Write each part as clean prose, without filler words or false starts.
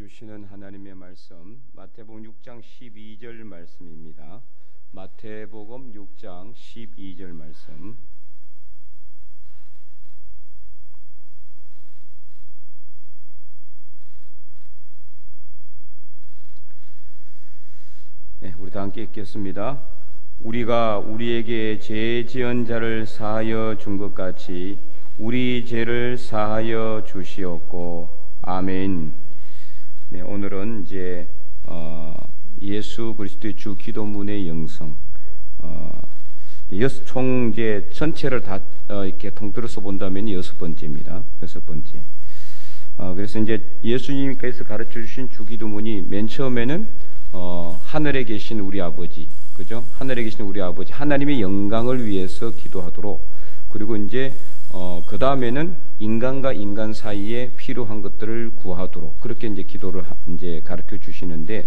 주시는 하나님의 말씀 마태복음 6장 12절 말씀입니다. 마태복음 6장 12절 말씀. 네, 우리 다 함께 읽겠습니다. 우리가 우리에게 죄 지은 자를 사하여 준 것 같이 우리 죄를 사하여 주시옵고. 아멘. 네, 오늘은 이제 예수 그리스도의 주 기도문의 영성, 총 이제 전체를 다 이렇게 통틀어서 본다면 6번째입니다. 6번째. 그래서 이제 예수님께서 가르쳐 주신 주 기도문이 맨 처음에는 하늘에 계신 우리 아버지, 그죠? 하늘에 계신 우리 아버지, 하나님의 영광을 위해서 기도하도록, 그리고 이제 그 다음에는 인간과 인간 사이에 필요한 것들을 구하도록, 그렇게 이제 기도를 이제 가르쳐 주시는데,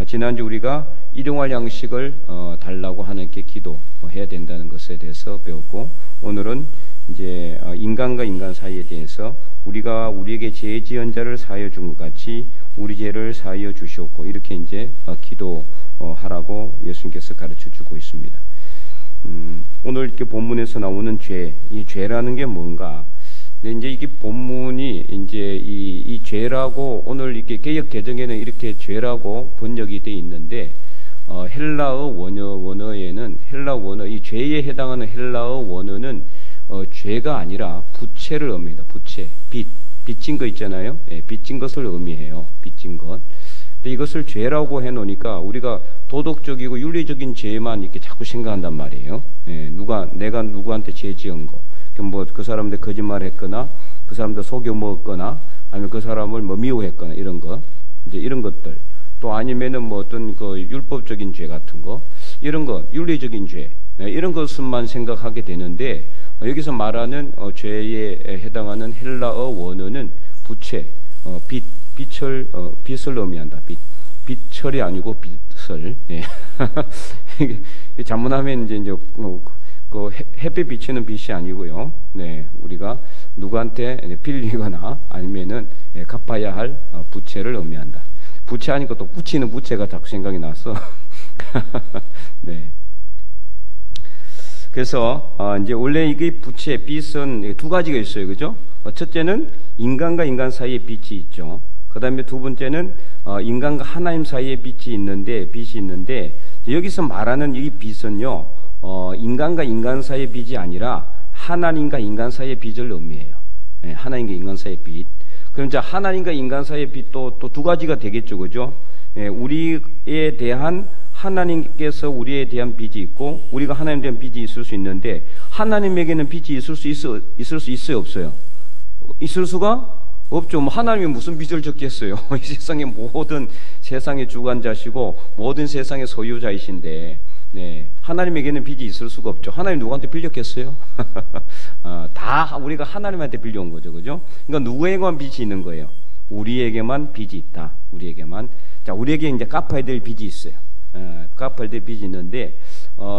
지난주 우리가 일용할 양식을 달라고 하나님께 기도해야 된다는 것에 대해서 배웠고, 오늘은 이제 인간과 인간 사이에 대해서 우리가 우리에게 죄 지은 자를 사하여 준 것 같이 우리 죄를 사하여 주시옵고, 이렇게 이제 기도하라고 예수님께서 가르쳐 주고 있습니다. 오늘 이렇게 본문에서 나오는 죄, 이 죄라는 게 뭔가? 근데 이제 이게 본문이 이제 이 죄라고, 오늘 이렇게 개역 개정에는 이렇게 죄라고 번역이 돼 있는데, 헬라어 원어에는, 헬라어 원어, 이 죄에 해당하는 헬라어 원어는 죄가 아니라 부채를 의미합니다. 부채, 빚진 거 있잖아요. 예, 빚진 것을 의미해요. 빚진 것. 근데 이것을 죄라고 해놓으니까 우리가 도덕적이고 윤리적인 죄만 이렇게 자꾸 생각한단 말이에요. 예, 내가 누구한테 죄 지은 거, 뭐 그 사람한테 거짓말했거나, 그 사람한테 속여 먹었거나, 아니면 그 사람을 뭐 미워했거나, 이런 거, 이제 이런 것들, 또 아니면은 뭐 어떤 그 율법적인 죄 같은 거, 이런 거, 윤리적인 죄, 이런 것만 생각하게 되는데, 여기서 말하는 죄에 해당하는 헬라어 원어는 부채, 빚을 의미한다. 빚철이 아니고 빚을. 예. 잘못하면 이제 그 햇빛 비치는 빛이 아니고요. 네, 우리가 누구한테 빌리거나 아니면은 갚아야 할 부채를 의미한다. 부채 하니까 또 붙이는 부채가 자꾸 생각이 나서. 네. 그래서 이제 원래 이게 부채, 빚은 두 가지가 있어요, 그죠? 첫째는 인간과 인간 사이에 빚이 있죠. 그 다음에 두 번째는 인간과 하나님 사이에 빚이 있는데 여기서 말하는 이 빚은요, 인간과 인간 사이의 빚이 아니라 하나님과 인간 사이의 빚을 의미해요. 예, 하나님과 인간 사이의 빚. 그럼 이제 하나님과 인간 사이의 빚도 또 두 가지가 되겠죠, 그죠? 예, 우리에 대한, 하나님께서 우리에 대한 빚이 있고 우리가 하나님에 대한 빚이 있을 수 있는데, 하나님에게는 빚이 있을 수 있어요, 없어요? 있을 수가 없죠. 뭐 하나님이 무슨 빚을 졌겠어요? 이 세상의 모든 세상의 주관자시고 모든 세상의 소유자이신데, 네, 하나님에게는 빚이 있을 수가 없죠. 하나님 누구한테 빌렸겠어요? 다 우리가 하나님한테 빌려온 거죠, 그죠? 그러니까 누구에게만 빚이 있는 거예요? 우리에게만 빚이 있다. 우리에게만. 자, 우리에게 이제 갚아야 될 빚이 있어요. 갚아야 될 빚이 있는데,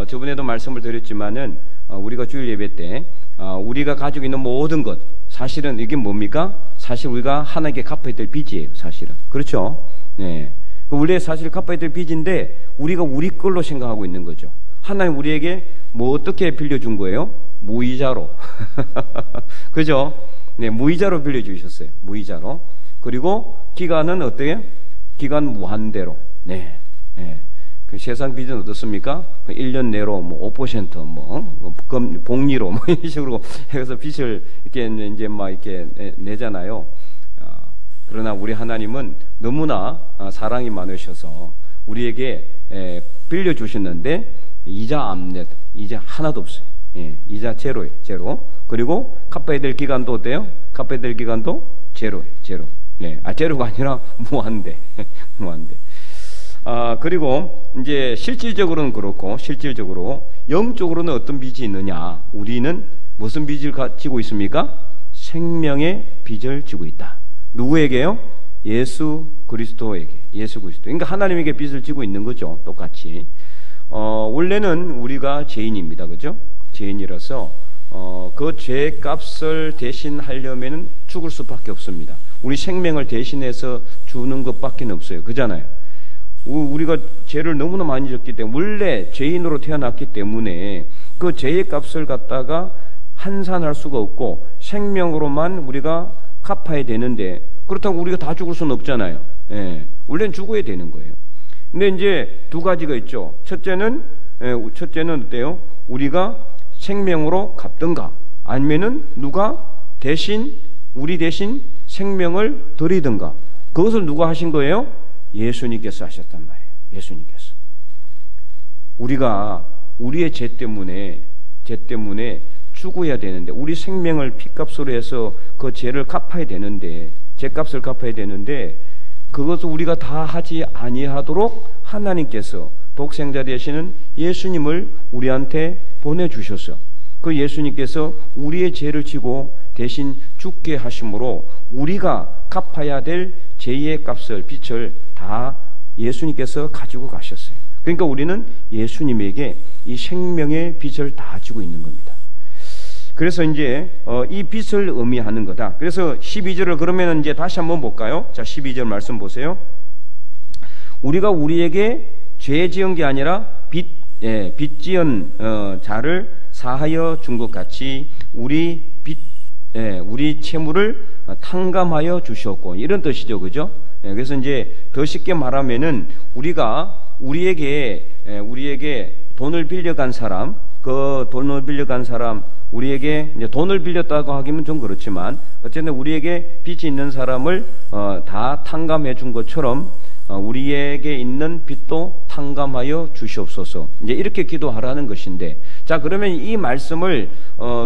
저번에도 말씀을 드렸지만은, 우리가 주일 예배 때, 우리가 가지고 있는 모든 것, 사실은 이게 뭡니까? 사실 우리가 하나님께 갚아야 될 빚이에요, 사실은. 그렇죠? 네. 원래 사실 갚아야 될 빚인데, 우리가 우리 걸로 생각하고 있는 거죠. 하나님 우리에게 뭐 어떻게 빌려준 거예요? 무이자로. 그죠? 네, 무이자로 빌려주셨어요. 무이자로. 그리고 기간은 어때요? 기간 무한대로. 네. 네. 그 세상 빚은 어떻습니까? 1년 내로 뭐 5% 뭐 복리로 뭐 이런 식으로 해서 빚을 이렇게 이제 막 이렇게 내잖아요. 그러나 우리 하나님은 너무나 사랑이 많으셔서 우리에게 빌려 주셨는데 이자 하나도 없어요. 예, 이자 제로예요, 제로. 그리고 갚아야 될 기간도 어때요? 갚아야 될 기간도 제로예요, 제로. 네, 제로가 아니라 무한대, 무한대. 그리고 이제 실질적으로는 그렇고, 실질적으로 영적으로는 어떤 빚이 있느냐? 우리는 무슨 빚을 지고 있습니까? 생명의 빚을 지고 있다. 누구에게요? 예수 그리스도에게. 예수 그리스도. 그러니까 하나님에게 빚을 지고 있는 거죠, 똑같이. 원래는 우리가 죄인입니다, 그죠? 죄인이라서 그 죄값을 대신하려면은 죽을 수밖에 없습니다. 우리 생명을 대신해서 주는 것밖에 없어요. 그잖아요. 우리가 죄를 너무나 많이 졌기 때문에, 원래 죄인으로 태어났기 때문에 그 죄의 값을 갖다가 환산할 수가 없고 생명으로만 우리가 갚아야 되는데, 그렇다고 우리가 다 죽을 수는 없잖아요. 예, 원래는 죽어야 되는 거예요. 근데 이제 두 가지가 있죠. 첫째는 어때요? 우리가 생명으로 갚든가, 아니면은 누가 우리 대신 생명을 드리든가. 그것을 누가 하신 거예요? 예수님께서 하셨단 말이에요. 예수님께서. 우리가 우리의 죄 때문에 죽어야 되는데, 우리 생명을 피값으로 해서 그 죄를 갚아야 되는데, 죄값을 갚아야 되는데, 그것을 우리가 다 하지 아니하도록 하나님께서 독생자 되시는 예수님을 우리한테 보내주셨어. 그 예수님께서 우리의 죄를 지고 대신 죽게 하심으로 우리가 갚아야 될 죄의 값을, 빚을 다 예수님께서 가지고 가셨어요. 그러니까 우리는 예수님에게 이 생명의 빚을 다 지고 있는 겁니다. 그래서 이제 이 빚을 의미하는 거다. 그래서 12절을 그러면 이제 다시 한번 볼까요? 자, 12절 말씀 보세요. 우리가 우리에게 죄 지은 게 아니라 빚 지은 자를 사하여 준 것 같이 우리 채무를 탕감하여 주셨고, 이런 뜻이죠, 그죠? 그래서 이제 더 쉽게 말하면은 우리에게 돈을 빌려간 사람, 그 돈을 빌려간 사람, 우리에게 이제 돈을 빌렸다고 하기는 좀 그렇지만 어쨌든 우리에게 빚이 있는 사람을 다 탕감해 준 것처럼 우리에게 있는 빚도 탕감하여 주시옵소서. 이제 이렇게 기도하라는 것인데, 자, 그러면 이 말씀을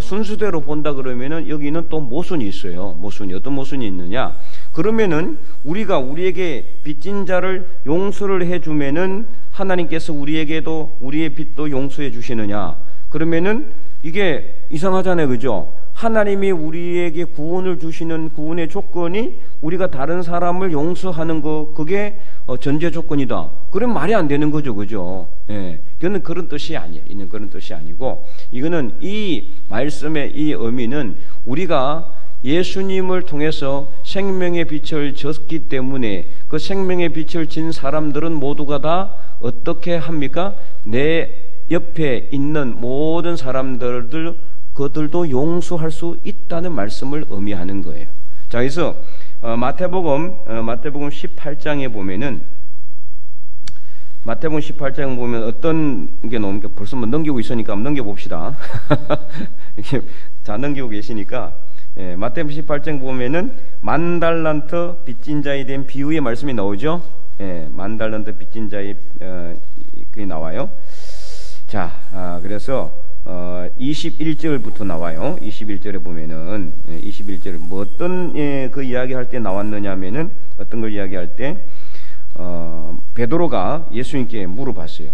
순수대로 본다 그러면은 여기는 또 모순이 있어요. 어떤 모순이 있느냐? 그러면은 우리가 우리에게 빚진 자를 용서를 해주면은 하나님께서 우리에게도 우리의 빚도 용서해 주시느냐? 그러면은 이게 이상하잖아요, 그죠? 하나님이 우리에게 구원을 주시는 구원의 조건이 우리가 다른 사람을 용서하는 거, 그게 전제 조건이다. 그럼 말이 안 되는 거죠, 그죠? 예, 이거는 그런 뜻이 아니에요. 이는 그런 뜻이 아니고, 이거는 이 말씀의 이 의미는 우리가 예수님을 통해서 생명의 빛을 졌기 때문에 그 생명의 빛을 진 사람들은 모두가 다 어떻게 합니까? 내 옆에 있는 모든 사람들도 용서할 수 있다는 말씀을 의미하는 거예요. 자, 그래서 마태복음 18장에 보면은, 마태복음 18장 보면 어떤 게 나옵니까? 벌써 뭐 넘기고 있으니까 한번 넘겨봅시다. 이렇게 자, 넘기고 계시니까, 마태복음 18장 보면은 만달란트 빚진 자에 대한 비유의 말씀이 나오죠. 만달란트 빚진 자의 그게 나와요. 자, 그래서 21절부터 나와요. 21절에 보면은 21절 뭐 어떤 그 이야기할 때 나왔느냐면은, 어떤 걸 이야기할 때 베드로가 예수님께 물어봤어요.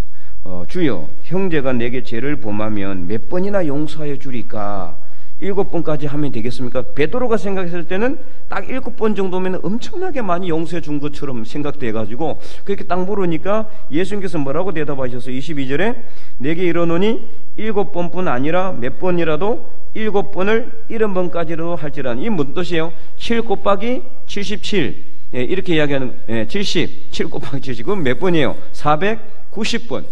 주여, 형제가 내게 죄를 범하면 몇 번이나 용서하여 주리까? 7번까지 하면 되겠습니까? 베드로가 생각했을 때는 딱 7번 정도면 엄청나게 많이 용서해 준 것처럼 생각돼가지고 그렇게 딱 물으니까 예수님께서 뭐라고 대답하셨어요? 22절에 내게 이르노니 7번뿐 아니라 몇 번이라도 7번을 70번까지로 할지라는, 이 뭔 뜻이에요? 7 곱하기 77, 이렇게 이야기하는, 7 곱하기 70, 그럼 몇 번이에요? 490번.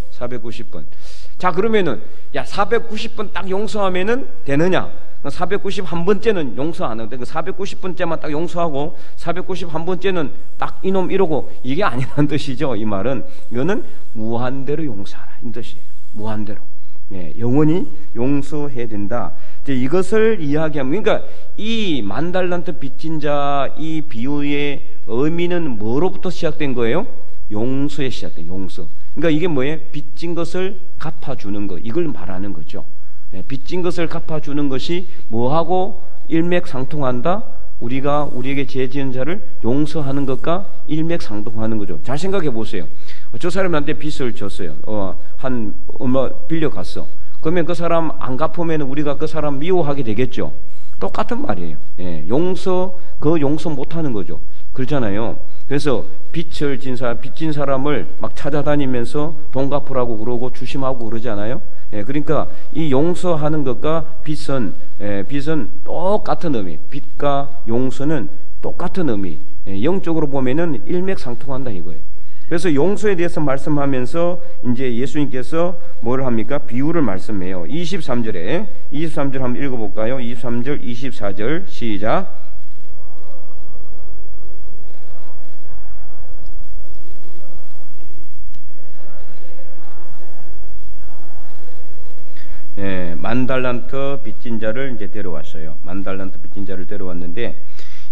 자, 그러면은 490번 딱 용서하면은 되느냐? 491번째는 용서 안 하는데, 그 490번째만 딱 용서하고 491번째는 딱 이놈 이러고, 이게 아니라는 뜻이죠. 이 말은 이거는 무한대로 용서하라, 이 뜻이에요. 무한대로, 영원히 용서해야 된다. 이제 이것을 이야기하면, 그러니까 이 만달란트 빚진 자 이 비유의 의미는 뭐로부터 시작된 거예요? 용서에 시작된, 용서. 그러니까 이게 뭐예요? 빚진 것을 갚아주는 것, 이걸 말하는 거죠. 빚진 것을 갚아주는 것이 뭐하고 일맥상통한다? 우리가 우리에게 죄 지은 자를 용서하는 것과 일맥상통하는 거죠. 잘 생각해 보세요. 저 사람한테 빚을 졌어요. 한 얼마 빌려갔어. 그러면 그 사람 안 갚으면 우리가 그 사람 미워하게 되겠죠. 똑같은 말이에요. 용서 못하는 거죠. 그렇잖아요. 그래서 빚진 사람을 막 찾아다니면서 돈 갚으라고 그러고 주심하고 그러잖아요. 그러니까 이 용서하는 것과 빚은 똑같은 의미, 빚과 용서는 똑같은 의미, 영적으로 보면은 일맥상통한다 이거예요. 그래서 용서에 대해서 말씀하면서 이제 예수님께서 뭘 합니까? 비유를 말씀해요. 23절에 23절 한번 읽어볼까요? 23절 24절 시작. 예, 10,000달란트 빚진 자를 이제 데려왔어요. 10,000달란트 빚진 자를 데려왔는데,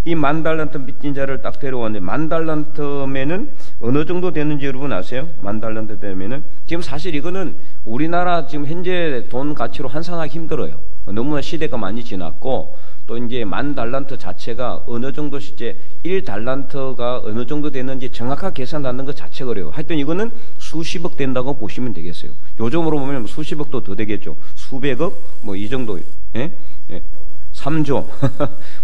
이 10,000달란트 빚진 자를 딱 데려왔는데, 10,000달란트면은 어느 정도 되는지 여러분 아세요? 10,000달란트 되면은 지금 사실 이거는 우리나라 지금 현재 돈 가치로 환산하기 힘들어요. 너무나 시대가 많이 지났고, 또 이제 10,000달란트 자체가 어느 정도 실제 1달란트가 어느 정도 되는지 정확하게 계산하는 것 자체가 어려워요. 하여튼 이거는 수십억 된다고 보시면 되겠어요. 요즘으로 보면 수십억도 더 되겠죠. 수백억 뭐 이 정도. 예? 예. 3조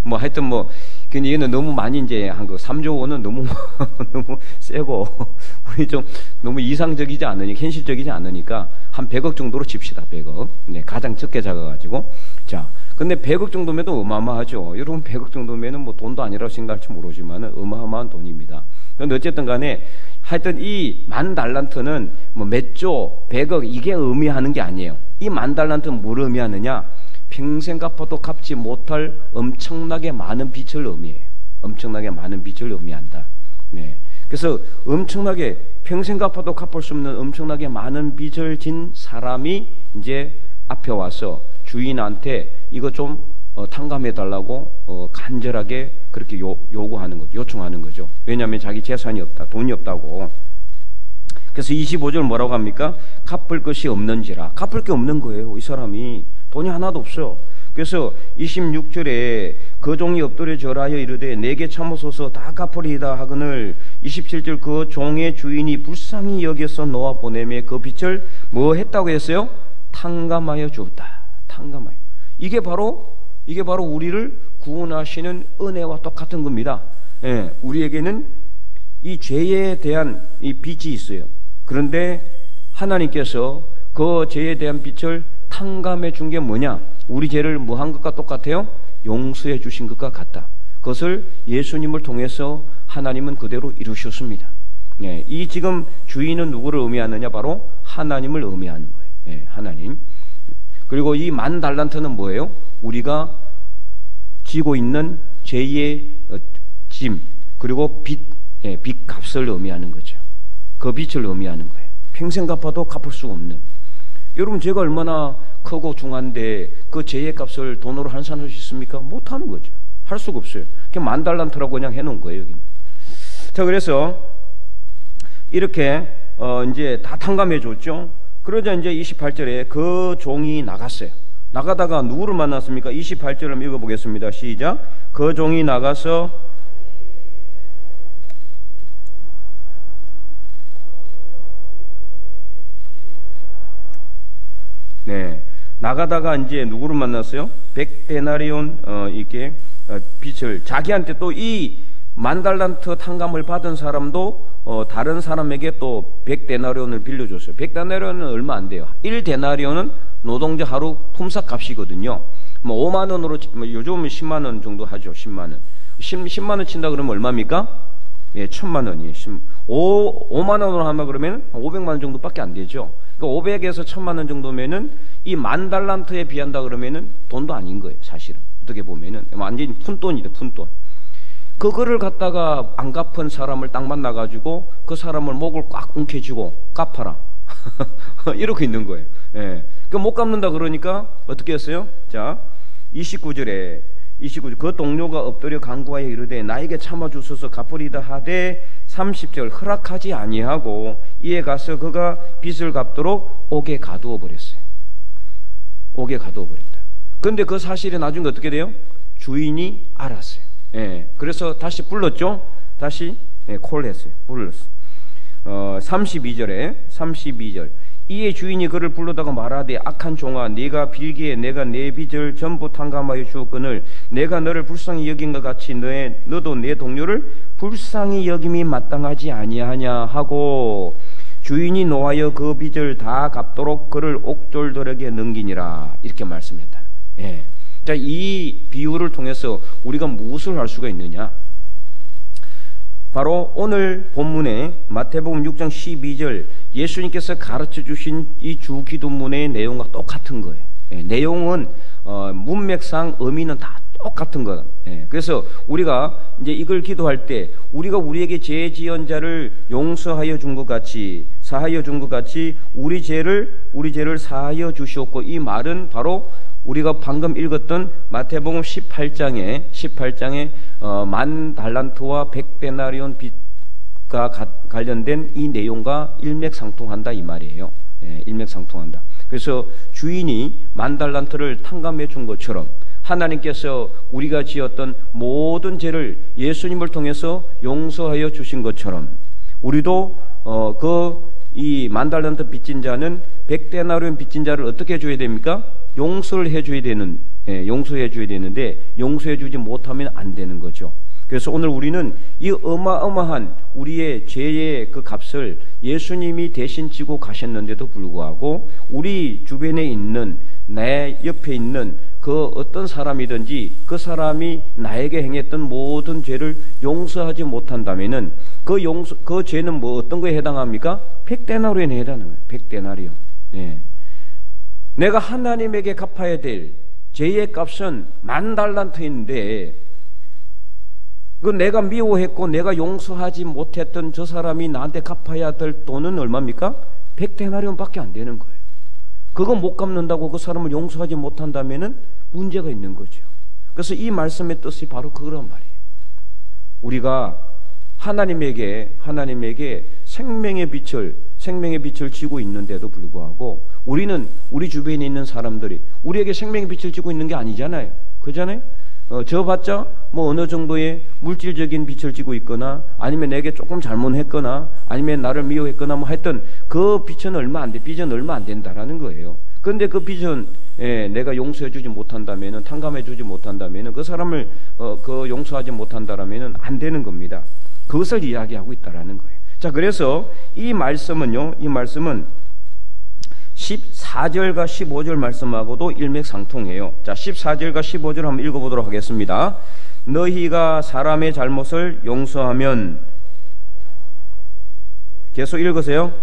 뭐 하여튼 뭐 근데 얘는 너무 많이 이제 한 거 3조 원은 너무 너무 세고 우리 좀 너무 이상적이지 않으니까 현실적이지 않으니까 한 100억 정도로 칩시다. 100억. 네, 가장 적게 잡아가지고 자. 근데 100억 정도면 어마어마하죠. 여러분 100억 정도면은 뭐 돈도 아니라고 생각할지 모르지만은 어마어마한 돈입니다. 그런데 어쨌든 간에 하여튼 이 10,000달란트는 뭐 몇 조, 100억 이게 의미하는 게 아니에요. 이 10,000달란트는 뭘 의미하느냐? 평생 갚아도 갚지 못할 엄청나게 많은 빚을 의미해요. 엄청나게 많은 빚을 의미한다. 네. 그래서 엄청나게 평생 갚아도 갚을 수 없는 엄청나게 많은 빚을 진 사람이 이제 앞에 와서 주인한테 이거 좀 탕감해 달라고 간절하게 그렇게 요구하는 거죠. 요청하는 거죠. 왜냐하면 자기 재산이 없다, 돈이 없다고. 그래서 25절 뭐라고 합니까? 갚을 것이 없는지라. 갚을 게 없는 거예요. 이 사람이 돈이 하나도 없어요. 그래서 26절에 그 종이 엎드려 절하여 이르되 내게 참으소서 다 갚으리이다 하거늘 27절 그 종의 주인이 불쌍히 여겨서 놓아 보내매 그 빚을 뭐 했다고 했어요? 탕감하여 주었다. 탕감하여. 이게 바로 우리를 구원하시는 은혜와 똑같은 겁니다. 예, 우리에게는 이 죄에 대한 이 빚이 있어요. 그런데 하나님께서 그 죄에 대한 빚을 탕감해 준 게 뭐냐? 우리 죄를 뭐 한 것과 똑같아요? 용서해 주신 것과 같다. 그것을 예수님을 통해서 하나님은 그대로 이루셨습니다. 예, 이 지금 주인은 누구를 의미하느냐? 바로 하나님을 의미하는 거예요. 예, 하나님. 그리고 이 10,000달란트는 뭐예요? 우리가 지고 있는 죄의 짐 그리고 빚값을 의미하는 거죠. 그 빚을 의미하는 거예요. 평생 갚아도 갚을 수 없는. 여러분 죄가 얼마나 크고 중한데 그 죄의 값을 돈으로 환산할 수 있습니까? 못하는 거죠. 할 수가 없어요. 그냥 10,000달란트라고 그냥 해놓은 거예요. 여기는. 자, 그래서 이렇게 이제 다 탕감해 줬죠. 그러자 이제 28절에 그 종이 나갔어요. 나가다가 누구를 만났습니까? 28절을 읽어보겠습니다. 시작. 그 종이 나가서 네, 나가다가 이제 누구를 만났어요? 100데나리온 이렇게 빚을 자기한테 또 이 10,000달란트 탕감을 받은 사람도 다른 사람에게 또 100데나리온을 빌려줬어요. 100데나리온은 얼마 안 돼요. 1데나리온은 노동자 하루 품삯값이거든요. 뭐 5만 원으로 요즘은 10만 원 정도 하죠. 10만 원. 10만 원 친다 그러면 얼마입니까? 예, 1,000만 원이에요. 5만 원으로 하면 그러면 500만 원 정도밖에 안 되죠. 그러니까 500에서 1,000만 원 정도면은 이 10,000달란트에 비한다 그러면은 돈도 아닌 거예요. 사실은 어떻게 보면은 완전히 푼돈이다. 푼돈. 그거를 갖다가 안 갚은 사람을 딱 만나가지고 그 사람을 목을 꽉 움켜쥐고 갚아라. 이러고 있는 거예요. 예. 그 못 갚는다 그러니까 어떻게 했어요? 자, 29절 그 동료가 엎드려 간구하여 이르되 나에게 참아주소서 갚으리다 하되 30절 허락하지 아니하고 이에 가서 그가 빚을 갚도록 옥에 가두어 버렸어요. 옥에 가두어 버렸다. 그런데 그 사실이 나중에 어떻게 돼요? 주인이 알았어요. 예, 그래서 다시 불렀죠. 다시 콜했어요. 불렀어. 32절 이에 주인이 그를 불러다가 말하되 악한 종아 네가 빌기에 내가 내 빚을 전부 탕감하여 주었거늘 내가 너를 불쌍히 여긴 것 같이 너도 내 동료를 불쌍히 여김이 마땅하지 아니하냐 하고 주인이 노하여 그 빚을 다 갚도록 그를 옥졸들에게 넘기니라. 이렇게 말씀했다는 거예요. 예. 자, 이 비유를 통해서 우리가 무엇을 알 수가 있느냐? 바로 오늘 본문에 마태복음 6장 12절 예수님께서 가르쳐 주신 이 주기도문의 내용과 똑같은 거예요. 내용은 문맥상 의미는 다 똑같은 거다. 그래서 우리가 이제 이걸 기도할 때 우리가 우리에게 죄 지은 자를 용서하여 준 것 같이, 사하여 준 것 같이 우리 죄를 사하여 주시옵고, 이 말은 바로 우리가 방금 읽었던 마태복음 18장에 만 달란트와 100데나리온 빚과 관련된 이 내용과 일맥상통한다 이 말이에요. 일맥상통한다. 그래서 주인이 만 달란트를 탕감해 준 것처럼 하나님께서 우리가 지었던 모든 죄를 예수님을 통해서 용서하여 주신 것처럼 우리도 이 만 달란트 빚진 자는 100데나리온 빚진 자를 어떻게 해줘야 됩니까? 용서해 줘야 되는데 용서해 주지 못하면 안 되는 거죠. 그래서 오늘 우리는 이 어마어마한 우리의 죄의 그 값을 예수님이 대신 지고 가셨는데도 불구하고 우리 주변에 있는, 내 옆에 있는 그 어떤 사람이든지 그 사람이 나에게 행했던 모든 죄를 용서하지 못한다면은 그 죄는 뭐 어떤 거에 해당합니까? 100데나리온에 해당하는 거예요. 100데나리온. 내가 하나님에게 갚아야 될 죄의 값은 만 달란트인데 그 내가 미워했고 내가 용서하지 못했던 저 사람이 나한테 갚아야 될 돈은 얼마입니까? 100데나리온밖에 안 되는 거예요. 그거 못 갚는다고 그 사람을 용서하지 못한다면은 문제가 있는 거죠. 그래서 이 말씀의 뜻이 바로 그런 말이에요. 우리가 하나님에게 생명의 빛을 지고 있는데도 불구하고 우리는 우리 주변에 있는 사람들이 우리에게 생명의 빛을 지고 있는 게 아니잖아요. 그잖아요? 저 봤자 뭐 어느 정도의 물질적인 빛을 지고 있거나 아니면 내게 조금 잘못했거나 아니면 나를 미워했거나 뭐 하여튼 그 빛은 얼마 안 된다라는 거예요. 그런데 그 빛은 내가 용서해 주지 못한다면은, 탕감해 주지 못한다면은, 그 사람을 용서하지 못한다라면은 안 되는 겁니다. 그것을 이야기하고 있다라는 거예요. 자, 그래서 이 말씀은 14절과 15절 말씀하고도 일맥상통해요. 자, 14절과 15절 한번 읽어보도록 하겠습니다. 너희가 사람의 잘못을 용서하면, 계속 읽으세요.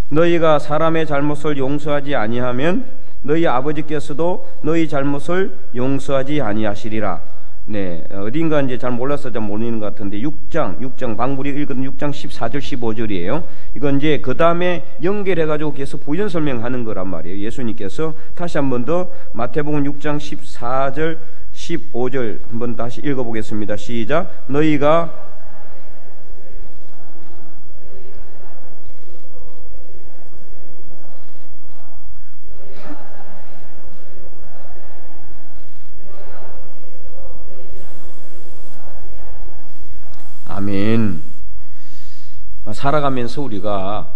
너희가 사람의 잘못을 용서하지 아니하면 너희 아버지께서도 너희 잘못을 용서하지 아니하시리라. 어딘가 이제 잘 몰라서 잘 모르는 것 같은데 6장 방불이 읽은 6장 14절 15절이에요. 이건 이제 그 다음에 연결해가지고 계속 부연 설명하는 거란 말이에요. 예수님께서 다시 한 번 더 마태복음 6장 14절 15절 한번 다시 읽어보겠습니다. 시작. 너희가 아멘. 살아가면서 우리가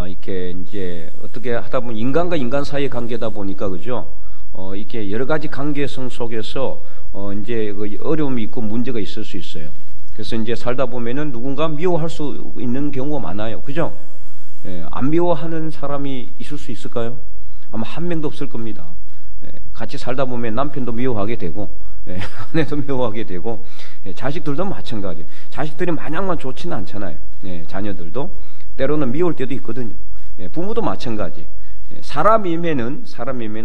이렇게 이제 어떻게 하다 보면 인간과 인간 사이의 관계다 보니까 그죠? 이렇게 여러 가지 관계성 속에서 이제 어려움이 있고 문제가 있을 수 있어요. 그래서 이제 살다 보면은 누군가 미워할 수 있는 경우가 많아요. 그죠? 안 미워하는 사람이 있을 수 있을까요? 아마 한 명도 없을 겁니다. 같이 살다 보면 남편도 미워하게 되고 아내도 미워하게 되고 자식들도 마찬가지예요. 자식들이 마냥만 좋지는 않잖아요. 자녀들도 때로는 미울 때도 있거든요. 부모도 마찬가지. 사람이면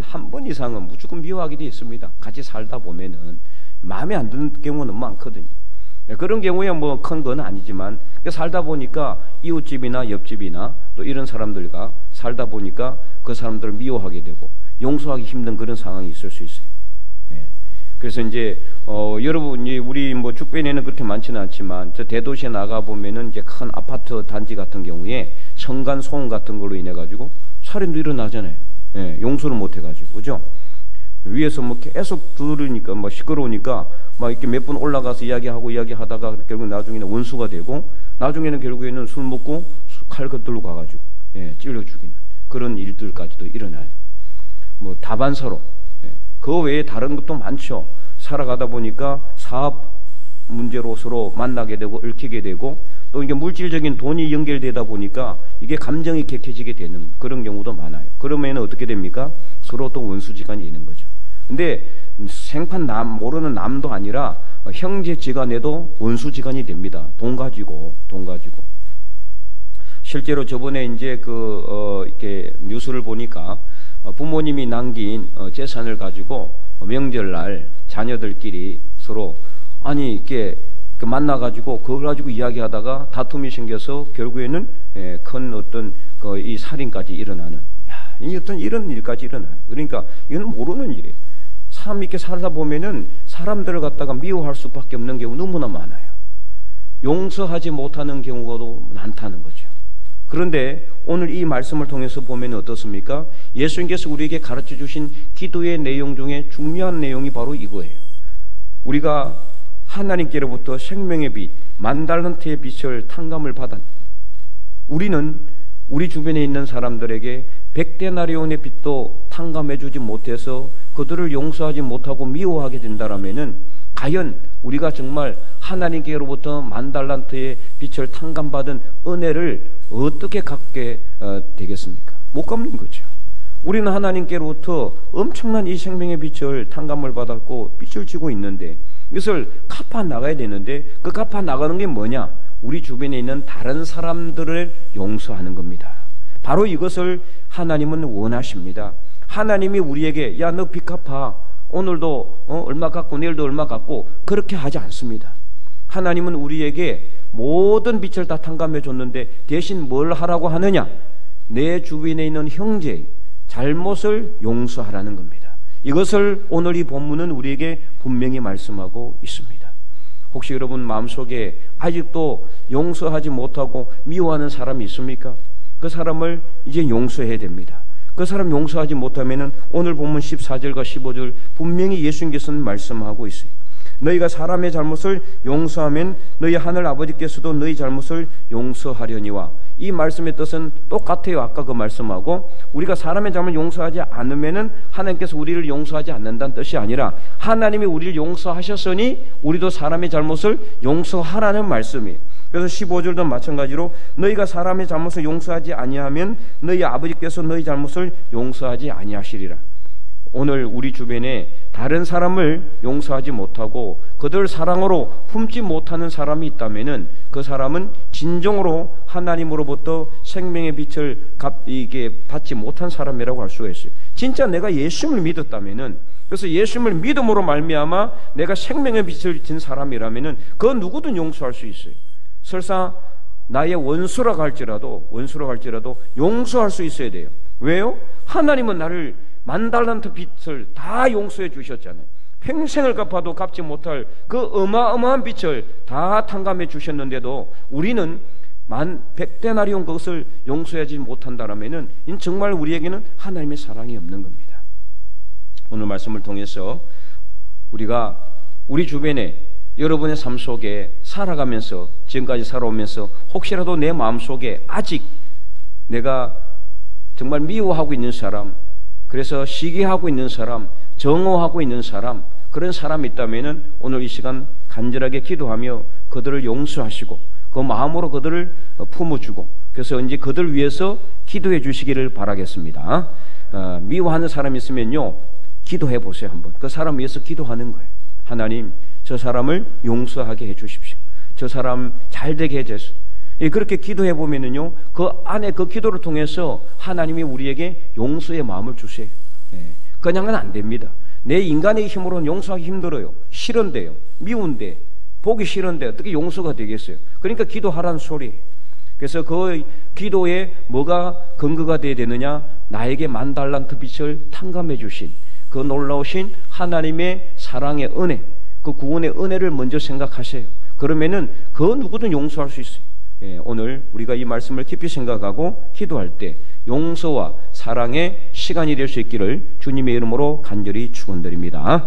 한 번 이상은 무조건 미워하게 돼 있습니다. 같이 살다 보면은 마음에 안 드는 경우는 많거든요. 그런 경우에 뭐 큰 건 아니지만 살다 보니까 이웃집이나 옆집이나 또 이런 사람들과 살다 보니까 그 사람들을 미워하게 되고 용서하기 힘든 그런 상황이 있을 수 있어요. 그래서 이제 여러분이 우리 뭐 주변에는 그렇게 많지는 않지만 저 대도시에 나가 보면은 이제 큰 아파트 단지 같은 경우에 층간 소음 같은 걸로 인해 가지고 살인도 일어나잖아요. 용서를 못 해가지고 그죠? 위에서 뭐 계속 들으니까 뭐 시끄러우니까 막 이렇게 몇 분 올라가서 이야기하다가 결국 나중에는 원수가 되고 나중에는 결국에는 술 먹고 칼 겉들고 가가지고 찔러 죽이는 그런 일들까지도 일어나요. 뭐 다반사로. 그 외에 다른 것도 많죠. 살아가다 보니까 사업 문제로 서로 만나게 되고 얽히게 되고 또 이게 물질적인 돈이 연결되다 보니까 이게 감정이 격해지게 되는 그런 경우도 많아요. 그러면 어떻게 됩니까? 서로 또 원수지간이 있는 거죠. 근데 생판 모르는 남도 아니라 형제지간에도 원수지간이 됩니다. 돈 가지고. 실제로 저번에 이제 이렇게 뉴스를 보니까 부모님이 남긴 재산을 가지고 명절날 자녀들끼리 서로 이렇게 만나가지고 그걸 가지고 이야기하다가 다툼이 생겨서 결국에는 큰 어떤 이 살인까지 일어나는, 어떤 이런 일까지 일어나요. 그러니까 이건 모르는 일이에요. 참 이렇게 살다 보면은 사람들을 갖다가 미워할 수밖에 없는 경우 너무나 많아요. 용서하지 못하는 경우도 많다는 거죠. 그런데 오늘 이 말씀을 통해서 보면 어떻습니까? 예수님께서 우리에게 가르쳐 주신 기도의 내용 중에 중요한 내용이 바로 이거예요. 우리가 하나님께로부터 생명의 빛, 만달란트의 빛을 탕감을 받은, 우리는 우리 주변에 있는 사람들에게 100데나리온의 빛도 탕감해 주지 못해서 그들을 용서하지 못하고 미워하게 된다라면은 과연 우리가 정말 하나님께로부터 만달란트의 빛을 탕감받은 은혜를 어떻게 갖게 되겠습니까? 못 갚는 거죠. 우리는 하나님께로부터 엄청난 이 생명의 빛을 탕감을 받았고 빛을 지고 있는데 이것을 갚아 나가야 되는데, 그 갚아 나가는 게 뭐냐? 우리 주변에 있는 다른 사람들을 용서하는 겁니다. 바로 이것을 하나님은 원하십니다. 하나님이 우리에게 야, 너 빚 갚아, 오늘도 얼마 갚고 내일도 얼마 갚고, 그렇게 하지 않습니다. 하나님은 우리에게 모든 빚을 다 탕감해 줬는데 대신 뭘 하라고 하느냐? 내 주변에 있는 형제의 잘못을 용서하라는 겁니다. 이것을 오늘 이 본문은 우리에게 분명히 말씀하고 있습니다. 혹시 여러분 마음속에 아직도 용서하지 못하고 미워하는 사람이 있습니까? 그 사람을 이제 용서해야 됩니다. 그 사람 용서하지 못하면은 오늘 본문 14절과 15절 분명히 예수님께서는 말씀하고 있어요. 너희가 사람의 잘못을 용서하면 너희 하늘 아버지께서도 너희 잘못을 용서하려니와. 이 말씀의 뜻은 똑같아요. 아까 그 말씀하고, 우리가 사람의 잘못을 용서하지 않으면은 하나님께서 우리를 용서하지 않는다는 뜻이 아니라 하나님이 우리를 용서하셨으니 우리도 사람의 잘못을 용서하라는 말씀이에요. 그래서 15절도 마찬가지로 너희가 사람의 잘못을 용서하지 아니하면 너희 아버지께서 너희 잘못을 용서하지 아니하시리라. 오늘 우리 주변에 다른 사람을 용서하지 못하고 그들 사랑으로 품지 못하는 사람이 있다면은 그 사람은 진정으로 하나님으로부터 생명의 빛을 이게 받지 못한 사람이라고 할 수가 있어요. 진짜 내가 예수님을 믿었다면은, 그래서 예수님을 믿음으로 말미암아 내가 생명의 빛을 진 사람이라면은 그 누구든 용서할 수 있어요. 설사 나의 원수라고 할지라도 용서할 수 있어야 돼요. 왜요? 하나님은 나를 만달란트 빛을 다 용서해 주셨잖아요. 평생을 갚아도 갚지 못할 그 어마어마한 빛을 다 탕감해 주셨는데도 우리는 100데나리온 그것을 용서하지 못한다라면은 정말 우리에게는 하나님의 사랑이 없는 겁니다. 오늘 말씀을 통해서 우리가 우리 주변에 여러분의 삶 속에 살아가면서, 지금까지 살아오면서 혹시라도 내 마음속에 아직 내가 정말 미워하고 있는 사람, 그래서 시기하고 있는 사람, 정오하고 있는 사람, 그런 사람이 있다면은 오늘 이 시간 간절하게 기도하며 그들을 용서하시고 그 마음으로 그들을 품어주고, 그래서 이제 그들 위해서 기도해 주시기를 바라겠습니다. 미워하는 사람이 있으면요, 기도해 보세요. 한번 그 사람 위해서 기도하는 거예요. 하나님, 저 사람을 용서하게 해 주십시오. 저 사람 잘 되게 해 주십시오. 그렇게 기도해 보면은요, 그 안에 그 기도를 통해서 하나님이 우리에게 용서의 마음을 주세요. 그냥은 안 됩니다. 내 인간의 힘으로는 용서하기 힘들어요. 싫은데요, 미운데, 보기 싫은데 어떻게 용서가 되겠어요? 그러니까 기도하라는 소리예요. 그래서 그 기도에 뭐가 근거가 되어야 되느냐? 나에게 만달란트 빛을 탕감해 주신 그 놀라우신 하나님의 사랑의 은혜, 그 구원의 은혜를 먼저 생각하세요. 그러면은 그 누구든 용서할 수 있어요. 오늘 우리가 이 말씀을 깊이 생각하고 기도할 때 용서와 사랑의 시간이 될 수 있기를 주님의 이름으로 간절히 축원드립니다.